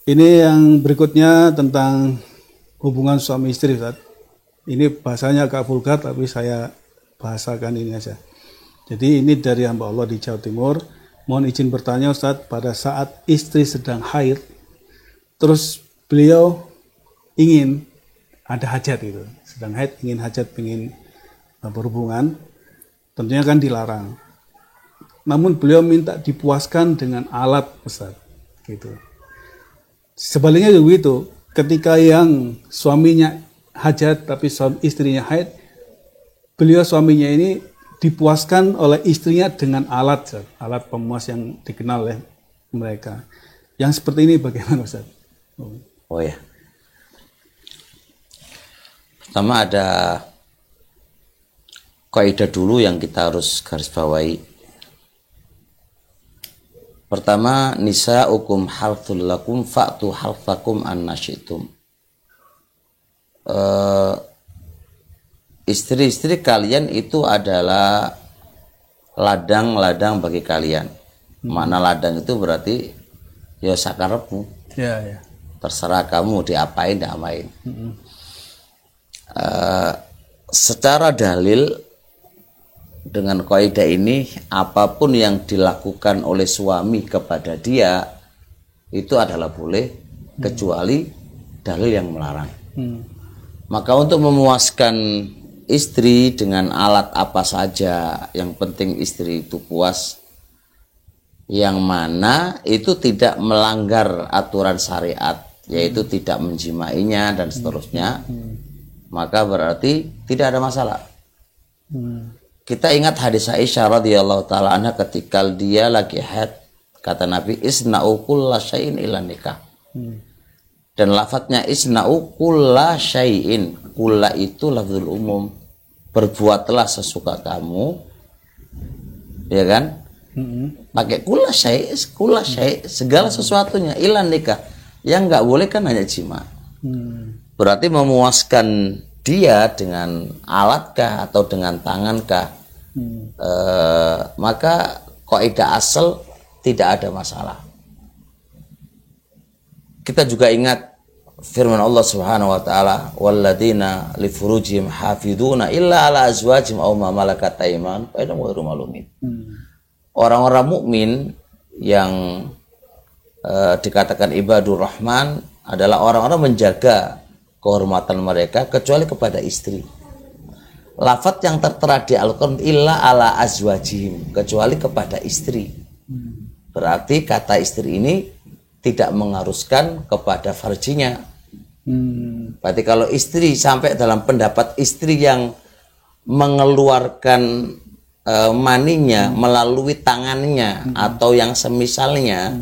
Ini yang berikutnya tentang hubungan suami istri, Ustaz. Ini bahasanya agak vulgar, tapi saya bahasakan ini aja. Jadi ini dari hamba Allah di Jawa Timur. Mohon izin bertanya, Ustaz, pada saat istri sedang haid, terus beliau ingin ada hajat itu, sedang haid, ingin hajat, ingin berhubungan, tentunya kan dilarang. Namun beliau minta dipuaskan dengan alat, Ustaz, gitu. Sebaliknya juga begitu, ketika yang suaminya hajat tapi istrinya haid, beliau suaminya ini dipuaskan oleh istrinya dengan alat pemuas yang dikenal oleh mereka. Yang seperti ini bagaimana, Ustaz? Oh ya. Pertama ada kaidah dulu yang kita harus garis bawahi. Pertama, nisa'ukum harthul lakum fa'tu harthakum annasyitum. Istri-istri kalian itu adalah ladang-ladang bagi kalian. Makna ladang itu berarti ya sakarepu. Ya. Terserah kamu diapain. Secara dalil dengan kaidah ini, apapun yang dilakukan oleh suami kepada dia itu adalah boleh, kecuali dalil yang melarang. Maka untuk memuaskan istri dengan alat apa saja, yang penting istri itu puas, yang mana itu tidak melanggar aturan syariat, yaitu tidak menjimainya dan seterusnya, maka berarti tidak ada masalah. Kita ingat hadis Aisyah radhiyallahu taala anha ketika dia lagi haid, kata Nabi, isna'u kulla syai'in illa nikah. Dan lafadznya isna'u kulla syai'in, kulla itu lafzul umum, berbuatlah sesuka kamu, ya kan? Pakai kulla syai', segala sesuatunya illa nikah. Yang nggak boleh kan hanya jima. Berarti memuaskan dia dengan alatkah atau dengan tangankah, maka kaidah asal tidak ada masalah. Kita juga ingat firman Allah Subhanahu wa taala, walladzina li furujihim hafizuna illa ala azwajihim aw ma malakat aymanuhum fa innahum ghairu malumin. Orang-orang mukmin yang dikatakan ibadur rahman adalah orang-orang menjaga kehormatan mereka kecuali kepada istri. Lafaz yang tertera di Al-Quran illa ala azwajihim, kecuali kepada istri. Berarti kata istri ini tidak mengharuskan kepada farjinya. Berarti kalau istri sampai dalam pendapat istri yang mengeluarkan maninya melalui tangannya atau yang semisalnya,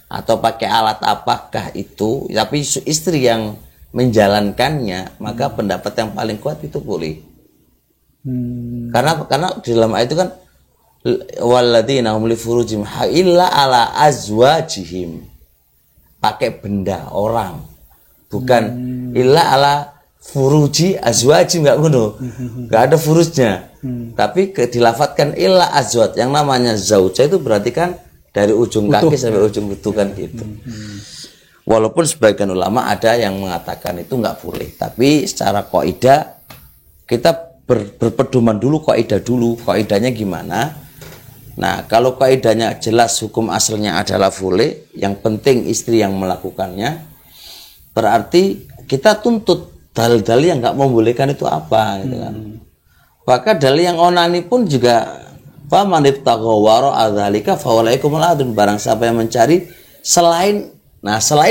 atau pakai alat apakah itu, tapi istri yang menjalankannya, maka pendapat yang paling kuat itu boleh. Karena di dalam ayat itu kan walladzina hum li furujihim illa ala azwajihim, pakai benda orang, bukan illa ala furuji azwajihim, enggak ngono. Enggak ada furujnya. Tapi dilafatkan illa azwaj, yang namanya zauja itu berarti kan dari ujung kaki sampai ujung lutut kan gitu. Walaupun sebagian ulama ada yang mengatakan itu nggak boleh, tapi secara kaidah kita berpedoman dulu kaidah dulu. Kaidahnya gimana? Nah, kalau kaidahnya jelas hukum asalnya adalah boleh, yang penting istri yang melakukannya, berarti kita tuntut dalil-dalil yang nggak membolehkan itu apa, gitu kan? Maka dalil yang onani pun juga faman ibtagha wara'a dzalika fa walaikumul adun, barang siapa yang mencari selain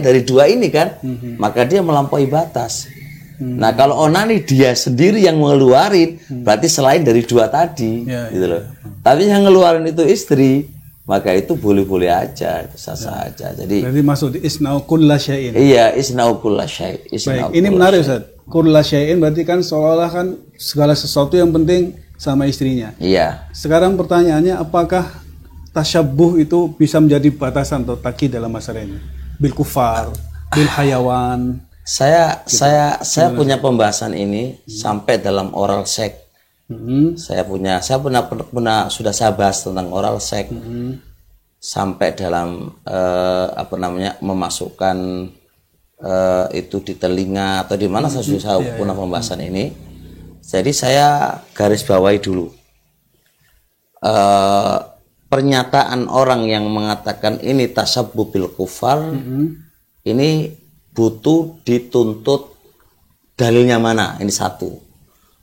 dari dua ini kan, maka dia melampaui batas. Nah, kalau onani dia sendiri yang mengeluarin, berarti selain dari dua tadi, gitu loh. Tapi yang ngeluarin itu istri, maka itu boleh-boleh aja, itu sah-sah aja. Jadi masuk di isna'u kulla syai'in. Iya, isna'u kulla syai'. Baik, ini menarik, Ustaz. Kulla syai'in berarti kan seolah-olah kan segala sesuatu yang penting sama istrinya. Iya. Sekarang pertanyaannya, apakah tasyabbuh itu bisa menjadi batasan atau takyid dalam masalah ini? Bil kufar, bil hayawan. Saya punya pembahasan ini sampai dalam oral seks. Saya pernah sudah saya bahas tentang oral seks. sampai dalam memasukkan itu di telinga atau di mana saya pernah pembahasan ini. Jadi saya garis bawahi dulu pernyataan orang yang mengatakan ini tasabbu bil kufar, ini butuh dituntut dalilnya mana. Ini satu,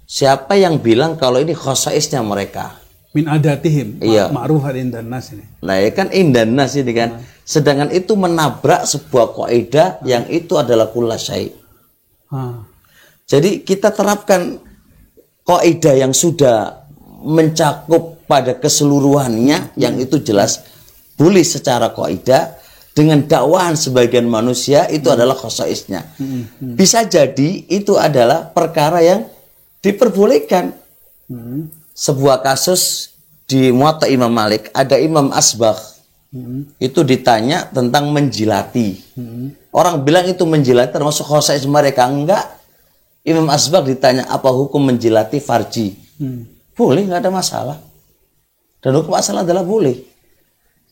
siapa yang bilang kalau ini khosaisnya mereka min adatihim, iya, ma'rufat indan nas ini. Nah, ya kan indan nas ini kan. Sedangkan itu menabrak sebuah kaidah yang itu adalah kulla syai'. Jadi kita terapkan kaidah yang sudah mencakup pada keseluruhannya, yang itu jelas boleh secara kaidah dengan dakwahan sebagian manusia itu adalah khosaisnya. Bisa jadi itu adalah perkara yang diperbolehkan. Sebuah kasus di Muwatta Imam Malik, ada Imam Asbagh itu ditanya tentang menjilati. Orang bilang itu menjilati termasuk khosais mereka. Enggak. Imam Asbagh ditanya apa hukum menjilati farji. Boleh, nggak ada masalah. Dan hukum asal adalah boleh.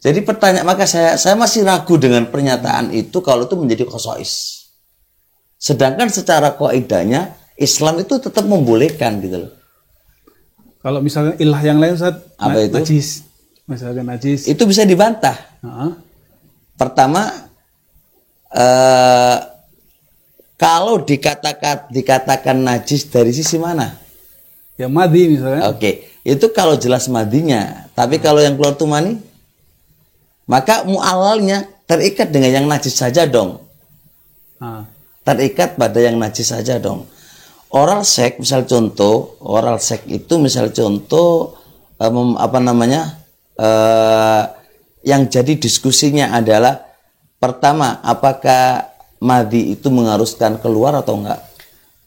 Jadi pertanyaan, maka saya masih ragu dengan pernyataan itu kalau itu menjadi khosais. Sedangkan secara kaidahnya Islam itu tetap membolehkan gitu loh. Kalau misalnya ilah yang lain Ustaz, apa itu? Najis. Misalkan najis. Itu bisa dibantah. Pertama, kalau dikatakan najis dari sisi mana? Ya madi misalnya. Oke, itu kalau jelas madinya. Tapi kalau yang keluar itu mani, maka mu'alalnya terikat dengan yang najis saja dong. Terikat pada yang najis saja dong. Oral seks, misal contoh, oral seks itu misal contoh yang jadi diskusinya adalah pertama, apakah madi itu mengharuskan keluar atau enggak?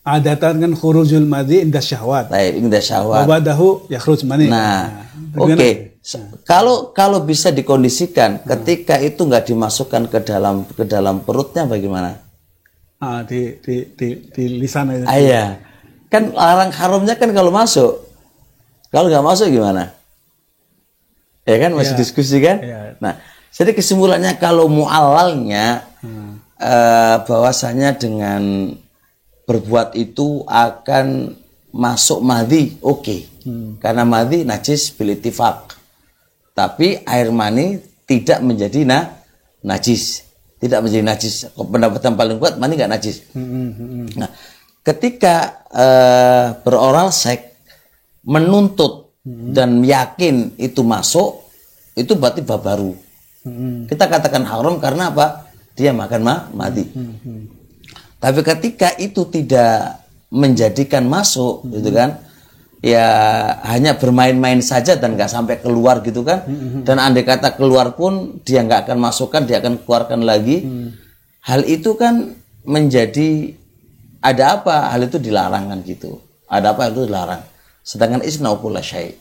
Adatan kan khurujul madi inda syahwat. Baik, inda syahwat. Wabadahu yakhruj mani. Nah, oke. Kalau bisa dikondisikan ketika itu enggak dimasukkan ke dalam perutnya bagaimana? Di lisan aja. Iya. Kan larang haramnya kan kalau masuk. Kalau nggak masuk gimana? Ya kan masih diskusi kan? Ya. Nah, jadi kesimpulannya kalau mu'alalnya bahwasanya dengan berbuat itu akan masuk madhi, oke. Karena madhi najis bil ittifaq. Tapi air mani tidak menjadi najis. Tidak menjadi najis. Pendapat yang paling kuat, mani nggak najis. Nah, ketika beroral seks menuntut dan yakin itu masuk, itu berarti bab baru. Kita katakan haram karena apa? Dia makan mati. Tapi ketika itu tidak menjadikan masuk, gitu kan? Ya hanya bermain-main saja dan nggak sampai keluar gitu kan? Dan andai kata keluar pun dia nggak akan masukkan, dia akan keluarkan lagi. Hal itu kan menjadi ada apa? Hal itu dilarang kan gitu. Ada apa? Hal itu dilarang. Sedangkan isna'u kulla syai'.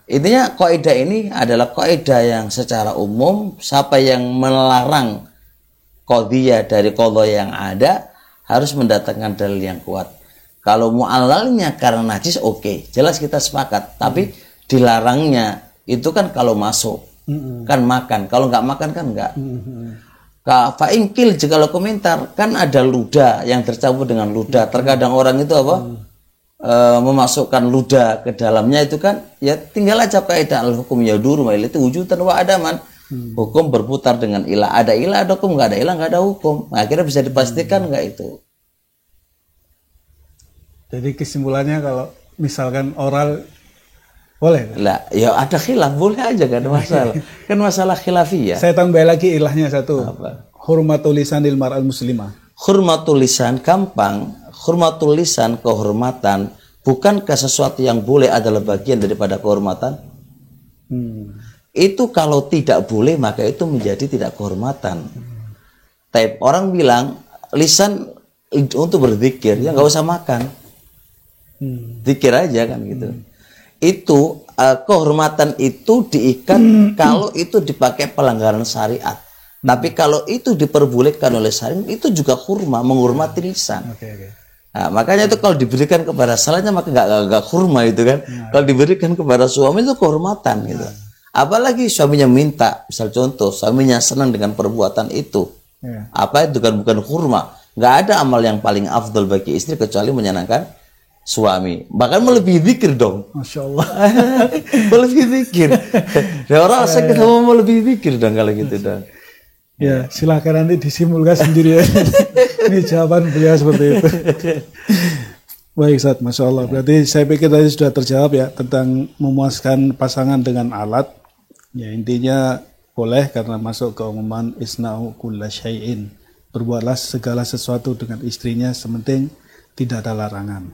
Intinya kaidah ini adalah kaidah yang secara umum siapa yang melarang qadhiyah dari qadha yang ada harus mendatangkan dalil yang kuat. Kalau mu'alalnya karena najis, oke, jelas kita sepakat. Tapi dilarangnya itu kan kalau masuk, kan makan. Kalau nggak makan kan nggak. Fa'ingkil jika lo komentar, kan ada ludah yang tercampur dengan ludah. Terkadang orang itu apa? Memasukkan ludah ke dalamnya itu kan, ya tinggal aja kaidah al-hukum yaduru ma'il itu wujudan wa adaman. Hukum berputar dengan ilah. Ada ilah, ada hukum. Nggak ada ilah, nggak ada hukum. Nah, akhirnya bisa dipastikan nggak itu. Jadi kesimpulannya kalau misalkan oral boleh? Lah, ya ada khilaf, boleh aja kan masalah. Kan masalah khilafiyah. Saya tambah lagi ilahnya satu. Apa? Hurmatul lisanil mar'al muslimah. Hurmatul lisan gampang. Hurmatul lisan kehormatan. Bukankah sesuatu yang boleh adalah bagian daripada kehormatan? Itu kalau tidak boleh maka itu menjadi tidak kehormatan. Tapi orang bilang lisan untuk berzikir ya nggak usah makan. Zikir aja kan gitu. Itu kehormatan itu diikat kalau itu dipakai pelanggaran syariat. Tapi kalau itu diperbolehkan oleh syariat itu juga menghormati lisan. Nah, makanya itu kalau diberikan kepada salahnya maka nggak kurma itu kan. Kalau diberikan kepada suami itu kehormatan gitu. Apalagi suaminya minta, misal contoh, suaminya senang dengan perbuatan itu. Ya. Apa itu kan bukan kurma. Nggak ada amal yang paling afdol bagi istri kecuali menyenangkan suami. Bahkan melebihi zikir dong. Masya Allah. Melebihi zikir. Ya orang rasa kita mau melebihi zikir dong kalau gitu dong. Ya, silakan nanti disimulkan sendiri ya. Ini jawaban beliau seperti itu. Baik Ustaz, Masya Allah. Berarti saya pikir tadi sudah terjawab ya tentang memuaskan pasangan dengan alat. Ya intinya boleh karena masuk ke umuman isna'u kulla syai'in. Berbuatlah segala sesuatu dengan istrinya sementing tidak ada larangan.